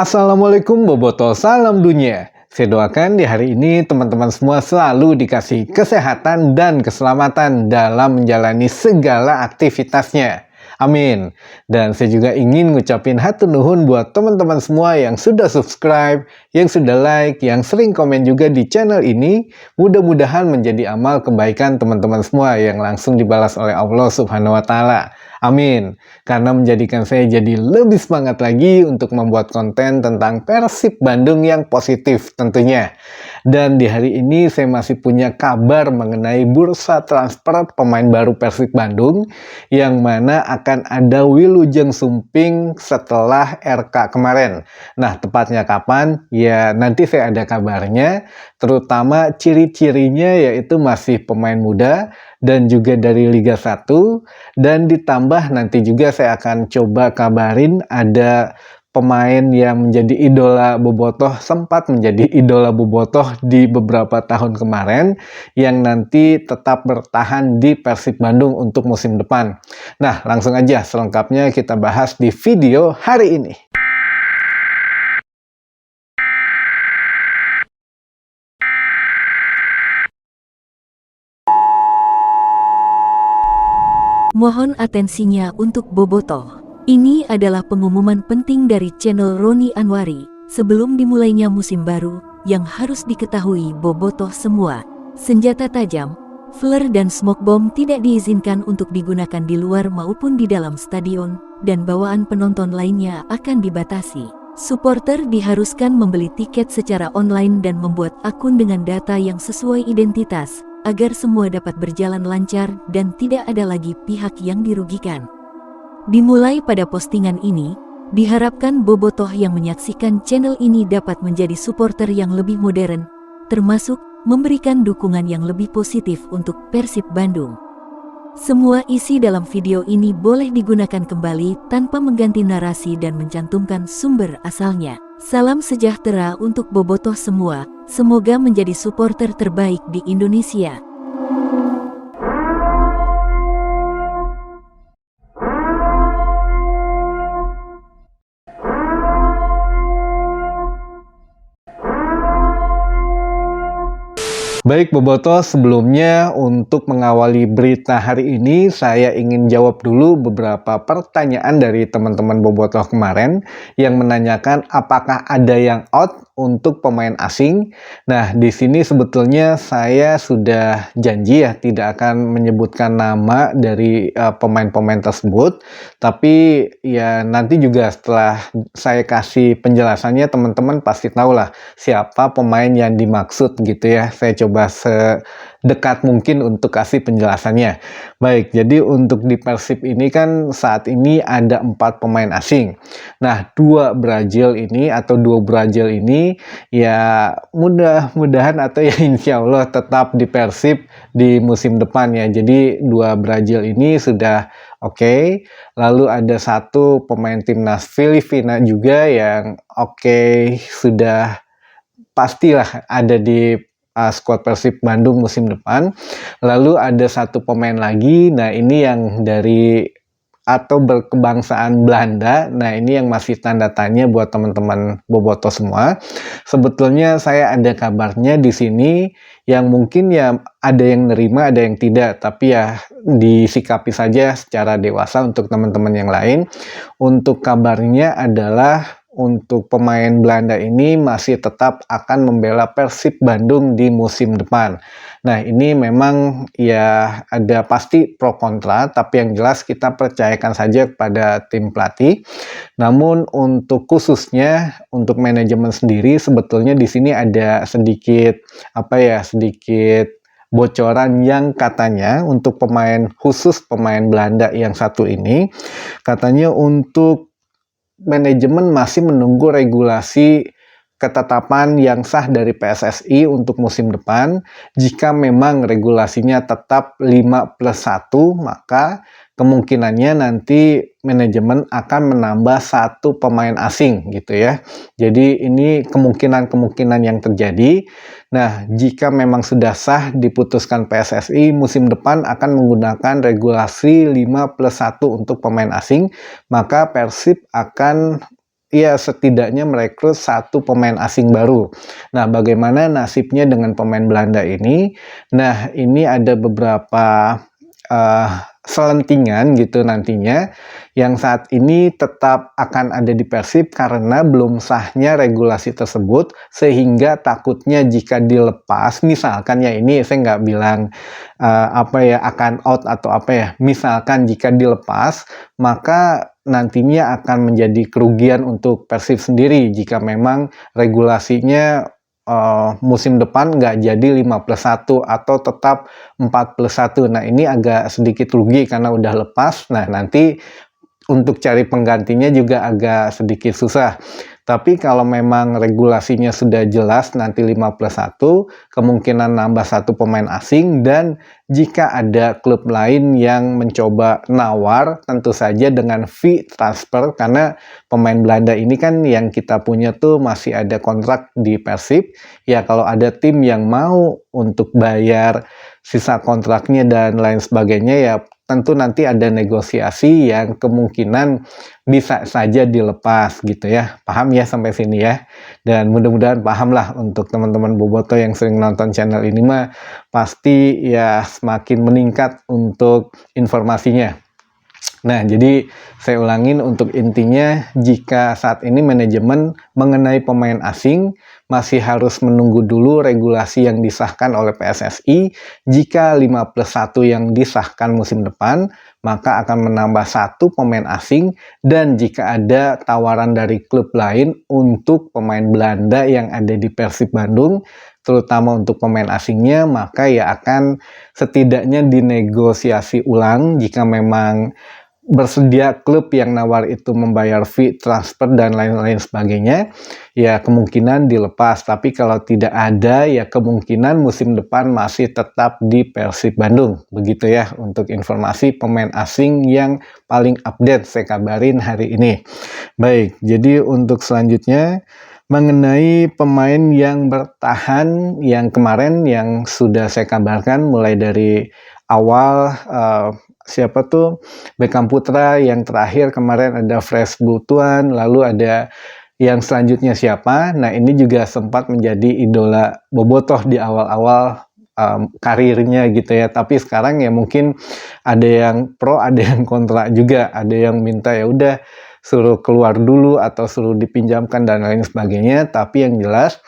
Assalamualaikum Boboto, salam dunia. Saya doakan di hari ini teman-teman semua selalu dikasih kesehatan dan keselamatan dalam menjalani segala aktivitasnya. Amin. Dan saya juga ingin ngucapin hatur nuhun buat teman-teman semua yang sudah subscribe, yang sudah like, yang sering komen juga di channel ini. Mudah-mudahan menjadi amal kebaikan teman-teman semua yang langsung dibalas oleh Allah Subhanahu wa Ta'ala. Amin. Karena menjadikan saya jadi lebih semangat lagi untuk membuat konten tentang Persib Bandung yang positif tentunya. Dan di hari ini saya masih punya kabar mengenai bursa transfer pemain baru Persib Bandung, yang mana akan ada Wilujeng Sumping setelah RK kemarin. Nah, tepatnya kapan? Ya, nanti saya ada kabarnya, terutama ciri-cirinya yaitu masih pemain muda dan juga dari Liga 1, dan ditambah nanti juga saya akan coba kabarin ada pemain yang menjadi idola bobotoh, sempat menjadi idola bobotoh di beberapa tahun kemarin, yang nanti tetap bertahan di Persib Bandung untuk musim depan. Nah, langsung aja selengkapnya kita bahas di video hari ini. Mohon atensinya untuk Bobotoh. Ini adalah pengumuman penting dari channel Roni Anwari sebelum dimulainya musim baru yang harus diketahui Bobotoh semua. Senjata tajam, flare dan smoke bomb tidak diizinkan untuk digunakan di luar maupun di dalam stadion, dan bawaan penonton lainnya akan dibatasi. Supporter diharuskan membeli tiket secara online dan membuat akun dengan data yang sesuai identitas, agar semua dapat berjalan lancar dan tidak ada lagi pihak yang dirugikan. Dimulai pada postingan ini, diharapkan bobotoh yang menyaksikan channel ini dapat menjadi supporter yang lebih modern, termasuk memberikan dukungan yang lebih positif untuk Persib Bandung. Semua isi dalam video ini boleh digunakan kembali tanpa mengganti narasi dan mencantumkan sumber asalnya. Salam sejahtera untuk bobotoh semua, semoga menjadi supporter terbaik di Indonesia. Baik Bobotoh, sebelumnya untuk mengawali berita hari ini, saya ingin jawab dulu beberapa pertanyaan dari teman-teman Bobotoh kemarin yang menanyakan apakah ada yang out untuk pemain asing. Nah, di sini sebetulnya saya sudah janji ya tidak akan menyebutkan nama dari pemain-pemain tersebut, tapi ya nanti juga setelah saya kasih penjelasannya teman-teman pasti tahu lah siapa pemain yang dimaksud gitu ya. Saya coba sedekat mungkin untuk kasih penjelasannya. Baik, jadi untuk di Persib ini kan saat ini ada 4 pemain asing. Nah, dua Brazil ini ya mudah-mudahan atau ya insya Allah tetap di Persib di musim depan ya. Jadi dua Brazil ini sudah oke. Lalu ada satu pemain timnas Filipina juga yang oke, sudah pastilah ada di skuad Persib Bandung musim depan. Lalu ada satu pemain lagi, nah ini yang dari atau berkebangsaan Belanda. Nah, ini yang masih tanda tanya buat teman-teman bobotoh semua. Sebetulnya saya ada kabarnya di sini yang mungkin ya ada yang nerima, ada yang tidak, tapi ya disikapi saja secara dewasa untuk teman-teman yang lain. Untuk kabarnya adalah untuk pemain Belanda ini masih tetap akan membela Persib Bandung di musim depan. Nah, ini memang ya ada pasti pro kontra, tapi yang jelas kita percayakan saja kepada tim pelatih. Namun untuk khususnya untuk manajemen sendiri sebetulnya di sini ada sedikit sedikit bocoran yang katanya untuk khusus pemain Belanda yang satu ini, katanya untuk manajemen masih menunggu regulasi ketetapan yang sah dari PSSI untuk musim depan. Jika memang regulasinya tetap 5+1, maka kemungkinannya nanti manajemen akan menambah satu pemain asing gitu ya. Jadi ini kemungkinan-kemungkinan yang terjadi. Nah, jika memang sudah sah diputuskan PSSI, musim depan akan menggunakan regulasi 5+1 untuk pemain asing, maka Persib akan ya setidaknya merekrut satu pemain asing baru. Nah, bagaimana nasibnya dengan pemain Belanda ini? Nah, ini ada beberapa selentingan gitu nantinya yang saat ini tetap akan ada di Persib karena belum sahnya regulasi tersebut, sehingga takutnya jika dilepas, misalkan ya, ini saya nggak bilang akan out atau apa ya, misalkan jika dilepas maka nantinya akan menjadi kerugian untuk Persib sendiri jika memang regulasinya musim depan nggak jadi 5+1 atau tetap 4+1. Nah, ini agak sedikit rugi karena udah lepas. Nah, nanti untuk cari penggantinya juga agak sedikit susah. Tapi kalau memang regulasinya sudah jelas nanti 5+1, kemungkinan nambah satu pemain asing, dan jika ada klub lain yang mencoba nawar, tentu saja dengan fee transfer, karena pemain Belanda ini kan yang kita punya tuh masih ada kontrak di Persib. Ya, kalau ada tim yang mau untuk bayar sisa kontraknya dan lain sebagainya, ya tentu nanti ada negosiasi yang kemungkinan bisa saja dilepas gitu ya. Paham ya sampai sini ya? Dan mudah-mudahan paham lah untuk teman-teman bobotoh yang sering nonton channel ini mah, pasti ya semakin meningkat untuk informasinya. Nah, jadi saya ulangin untuk intinya, jika saat ini manajemen mengenai pemain asing masih harus menunggu dulu regulasi yang disahkan oleh PSSI. Jika 5+1 yang disahkan musim depan, maka akan menambah satu pemain asing, dan jika ada tawaran dari klub lain untuk pemain Belanda yang ada di Persib Bandung, terutama untuk pemain asingnya, maka ya akan setidaknya dinegosiasi ulang. Jika memang bersedia klub yang nawar itu membayar fee transfer dan lain-lain sebagainya, ya kemungkinan dilepas. Tapi kalau tidak ada, ya kemungkinan musim depan masih tetap di Persib Bandung. Begitu ya untuk informasi pemain asing yang paling update saya kabarin hari ini. Baik, jadi untuk selanjutnya mengenai pemain yang bertahan yang kemarin yang sudah saya kabarkan mulai dari awal, siapa tuh, Beckham Putra, yang terakhir kemarin ada Fresh Butuan, lalu ada yang selanjutnya siapa. Nah, ini juga sempat menjadi idola bobotoh di awal-awal karirnya gitu ya. Tapi sekarang ya mungkin ada yang pro, ada yang kontra juga, ada yang minta ya udah suruh keluar dulu atau suruh dipinjamkan dan lain sebagainya. Tapi yang jelas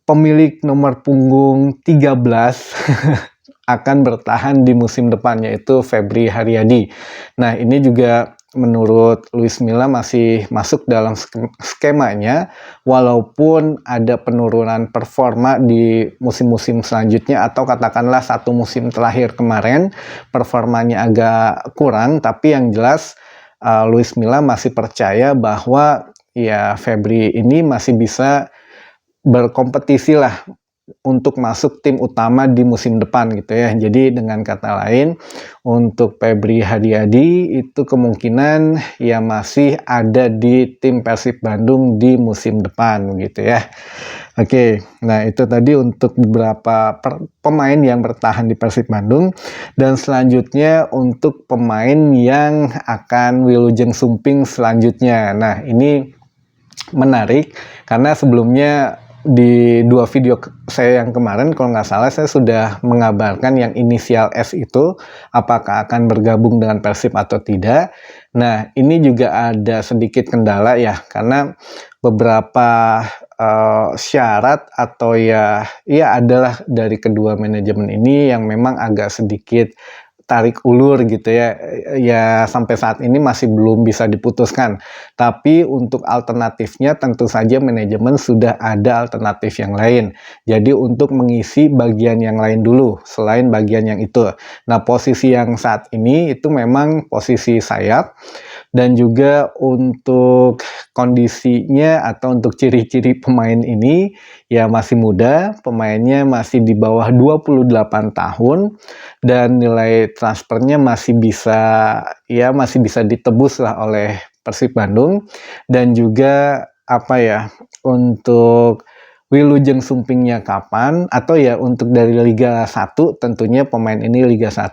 pemilik nomor punggung 13 akan bertahan di musim depan, yaitu Febri Haryadi. Nah, ini juga menurut Luis Milla masih masuk dalam skemanya, walaupun ada penurunan performa di musim-musim selanjutnya, atau katakanlah satu musim terakhir kemarin performanya agak kurang, tapi yang jelas Luis Milla masih percaya bahwa ya Febri ini masih bisa berkompetisi lah untuk masuk tim utama di musim depan gitu ya. Jadi dengan kata lain, untuk Febri Haryadi itu kemungkinan ya masih ada di tim Persib Bandung di musim depan gitu ya. Oke, nah itu tadi untuk beberapa pemain yang bertahan di Persib Bandung. Dan selanjutnya untuk pemain yang akan Wilujeng Sumping selanjutnya. Nah, ini menarik karena sebelumnya di dua video saya yang kemarin, kalau nggak salah saya sudah mengabarkan yang inisial S itu apakah akan bergabung dengan Persib atau tidak. Nah, ini juga ada sedikit kendala ya, karena beberapa syarat atau ya adalah dari kedua manajemen ini yang memang agak sedikit tarik ulur gitu ya. Ya sampai saat ini masih belum bisa diputuskan. Tapi untuk alternatifnya tentu saja manajemen sudah ada alternatif yang lain. Jadi untuk mengisi bagian yang lain dulu selain bagian yang itu. Nah, posisi yang saat ini itu memang posisi sayap. Dan juga untuk kondisinya atau untuk ciri-ciri pemain ini ya masih muda, pemainnya masih di bawah 28 tahun, dan nilai transfernya masih bisa ditebus lah oleh Persib Bandung. Dan juga untuk Wilujeng Sumpingnya kapan, atau ya untuk dari Liga 1 tentunya pemain ini Liga 1,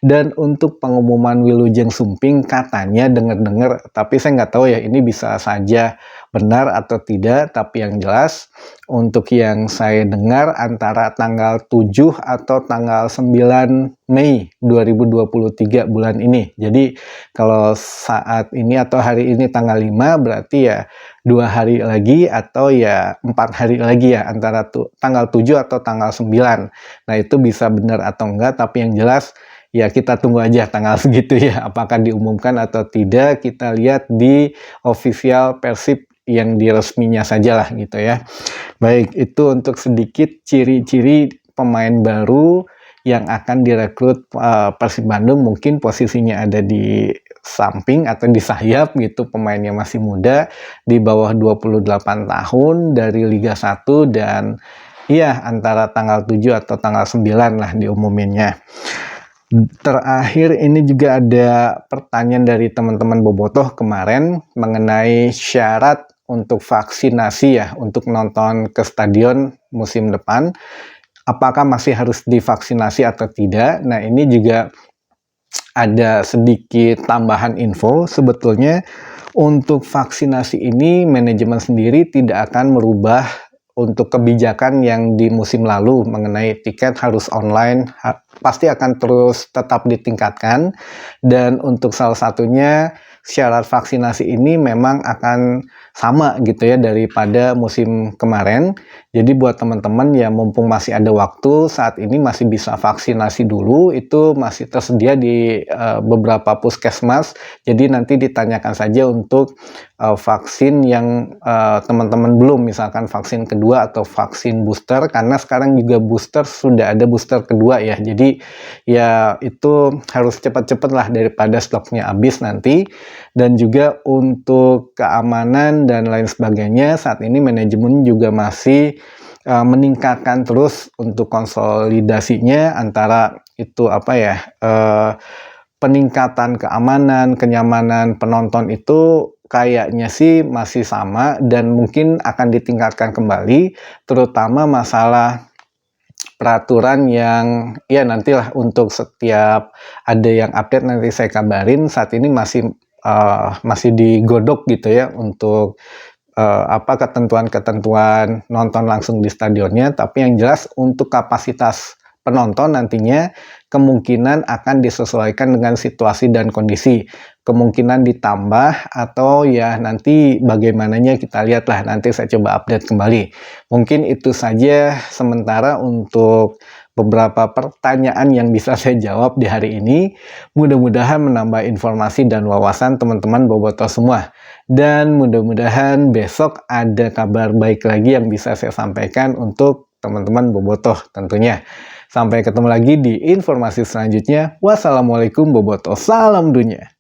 dan untuk pengumuman Wilujeng Sumping katanya dengar-dengar, tapi saya nggak tahu ya ini bisa saja benar atau tidak, tapi yang jelas untuk yang saya dengar antara tanggal 7 atau tanggal 9 Mei 2023 bulan ini. Jadi kalau saat ini atau hari ini tanggal 5 berarti ya 2 hari lagi atau ya 4 hari lagi ya antara tanggal 7 atau tanggal 9. Nah itu bisa benar atau enggak, tapi yang jelas ya kita tunggu aja tanggal segitu ya, apakah diumumkan atau tidak, kita lihat di official Persib yang di resminya saja lah gitu ya. Baik, itu untuk sedikit ciri-ciri pemain baru yang akan direkrut Persib Bandung. Mungkin posisinya ada di samping atau di sayap gitu, pemainnya masih muda di bawah 28 tahun dari Liga 1, dan iya antara tanggal 7 atau tanggal 9 lah diumuminnya. Terakhir ini juga ada pertanyaan dari teman-teman Bobotoh kemarin mengenai syarat untuk vaksinasi ya untuk nonton ke stadion musim depan. Apakah masih harus divaksinasi atau tidak? Nah ini juga ada sedikit tambahan info. Sebetulnya untuk vaksinasi ini manajemen sendiri tidak akan merubah untuk kebijakan yang di musim lalu mengenai tiket harus online, pasti akan terus tetap ditingkatkan. Dan untuk salah satunya syarat vaksinasi ini memang akan sama gitu ya daripada musim kemarin. Jadi buat teman-teman yang mumpung masih ada waktu, saat ini masih bisa vaksinasi dulu, itu masih tersedia di beberapa puskesmas. Jadi nanti ditanyakan saja untuk vaksin yang teman-teman belum, misalkan vaksin kedua atau vaksin booster, karena sekarang juga booster sudah ada booster kedua ya. Jadi ya itu harus cepat-cepat lah daripada stoknya habis nanti. Dan juga untuk keamanan dan lain sebagainya, saat ini manajemen juga masih meningkatkan terus untuk konsolidasinya antara itu apa ya, peningkatan keamanan, kenyamanan penonton itu kayaknya sih masih sama dan mungkin akan ditingkatkan kembali, terutama masalah peraturan yang ya nantilah untuk setiap ada yang update nanti saya kabarin. Saat ini masih digodok gitu ya untuk apa ketentuan-ketentuan nonton langsung di stadionnya, tapi yang jelas untuk kapasitas penonton nantinya kemungkinan akan disesuaikan dengan situasi dan kondisi, kemungkinan ditambah atau ya nanti bagaimananya kita lihatlah, nanti saya coba update kembali. Mungkin itu saja sementara untuk beberapa pertanyaan yang bisa saya jawab di hari ini. Mudah-mudahan menambah informasi dan wawasan teman-teman Bobotoh semua. Dan mudah-mudahan besok ada kabar baik lagi yang bisa saya sampaikan untuk teman-teman Bobotoh tentunya. Sampai ketemu lagi di informasi selanjutnya. Wassalamualaikum Bobotoh. Salam dunia.